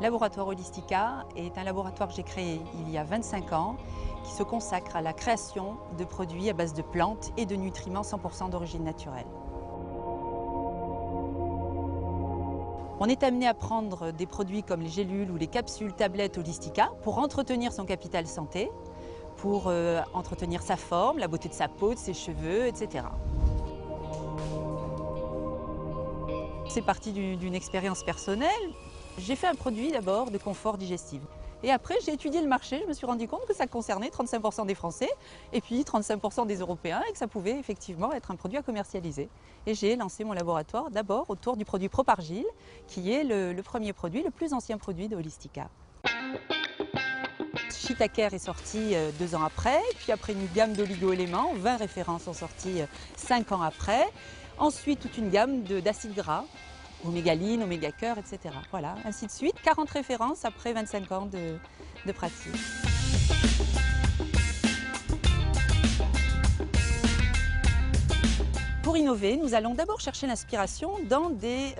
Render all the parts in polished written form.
Laboratoire Holistica est un laboratoire que j'ai créé il y a 25 ans qui se consacre à la création de produits à base de plantes et de nutriments 100% d'origine naturelle. On est amené à prendre des produits comme les gélules ou les capsules tablettes Holistica pour entretenir son capital santé, pour entretenir sa forme, la beauté de sa peau, de ses cheveux, etc. C'est parti d'une expérience personnelle. J'ai fait un produit d'abord de confort digestif. Et après, j'ai étudié le marché, je me suis rendu compte que ça concernait 35% des Français et puis 35% des Européens et que ça pouvait effectivement être un produit à commercialiser. Et j'ai lancé mon laboratoire d'abord autour du produit Propargil, qui est le premier produit, le plus ancien produit de Holistica. Chitacare est sorti 2 ans après, puis après une gamme d'oligo-éléments, 20 références sont sorties 5 ans après. Ensuite, toute une gamme d'acides gras, omégaline, oméga-cœur, etc. Voilà, ainsi de suite. 40 références après 25 ans de pratique. Pour innover, nous allons d'abord chercher l'inspiration dans des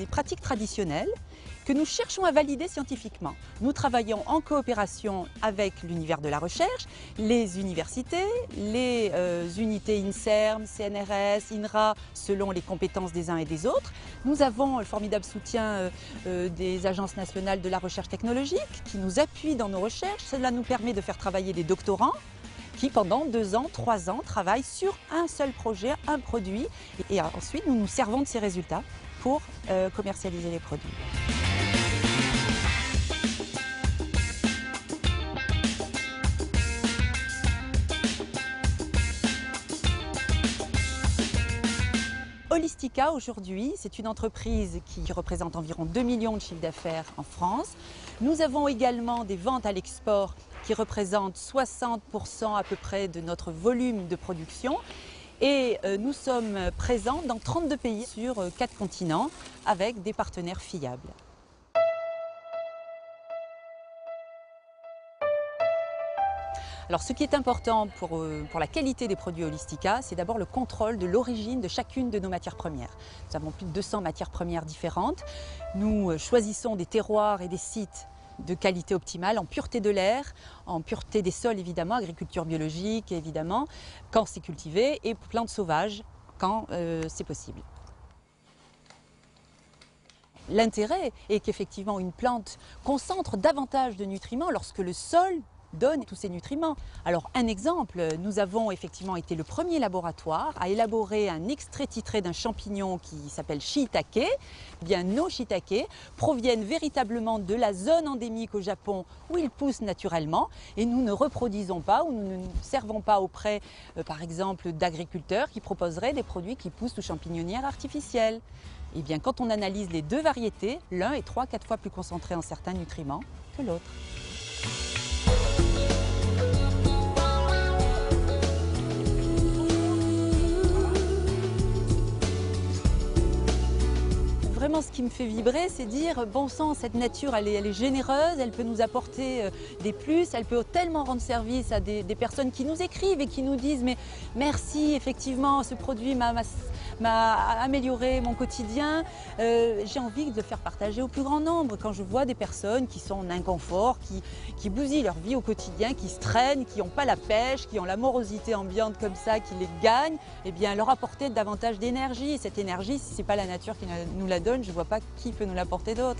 pratiques traditionnelles que nous cherchons à valider scientifiquement. Nous travaillons en coopération avec l'univers de la recherche, les universités, les unités INSERM, CNRS, INRA, selon les compétences des uns et des autres. Nous avons le formidable soutien des agences nationales de la recherche technologique qui nous appuient dans nos recherches. Cela nous permet de faire travailler des doctorants qui pendant 2 ans, 3 ans travaillent sur un seul projet, un produit. Et ensuite, nous nous servons de ces résultats pour commercialiser les produits. Holistica aujourd'hui, c'est une entreprise qui représente environ 2 millions de chiffres d'affaires en France. Nous avons également des ventes à l'export qui représentent 60% à peu près de notre volume de production. Et nous sommes présents dans 32 pays sur 4 continents avec des partenaires fiables. Alors, ce qui est important pour la qualité des produits Holistica, c'est d'abord le contrôle de l'origine de chacune de nos matières premières. Nous avons plus de 200 matières premières différentes. Nous choisissons des terroirs et des sites de qualité optimale, en pureté de l'air, en pureté des sols évidemment, agriculture biologique évidemment, quand c'est cultivé, et plantes sauvages quand c'est possible. L'intérêt est qu'effectivement une plante concentre davantage de nutriments lorsque le sol donne tous ces nutriments. Alors un exemple, nous avons effectivement été le premier laboratoire à élaborer un extrait titré d'un champignon qui s'appelle shiitake. Eh bien, nos shiitake proviennent véritablement de la zone endémique au Japon où ils poussent naturellement et nous ne reproduisons pas ou nous ne nous servons pas auprès par exemple d'agriculteurs qui proposeraient des produits qui poussent sous champignonnière artificielle. Eh bien, quand on analyse les 2 variétés, l'un est 3-4 fois plus concentré en certains nutriments que l'autre. Vraiment, ce qui me fait vibrer, c'est dire, bon sang, cette nature, elle est généreuse, elle peut nous apporter des plus, elle peut tellement rendre service à des personnes qui nous écrivent et qui nous disent, mais merci, effectivement, ce produit m'a amélioré mon quotidien. J'ai envie de le faire partager au plus grand nombre. Quand je vois des personnes qui sont en inconfort, qui bousillent leur vie au quotidien, qui se traînent, qui n'ont pas la pêche, qui ont la morosité ambiante comme ça, qui les gagne, eh bien, leur apporter davantage d'énergie. Et cette énergie, si ce n'est pas la nature qui nous la donne, je ne vois pas qui peut nous l'apporter d'autre.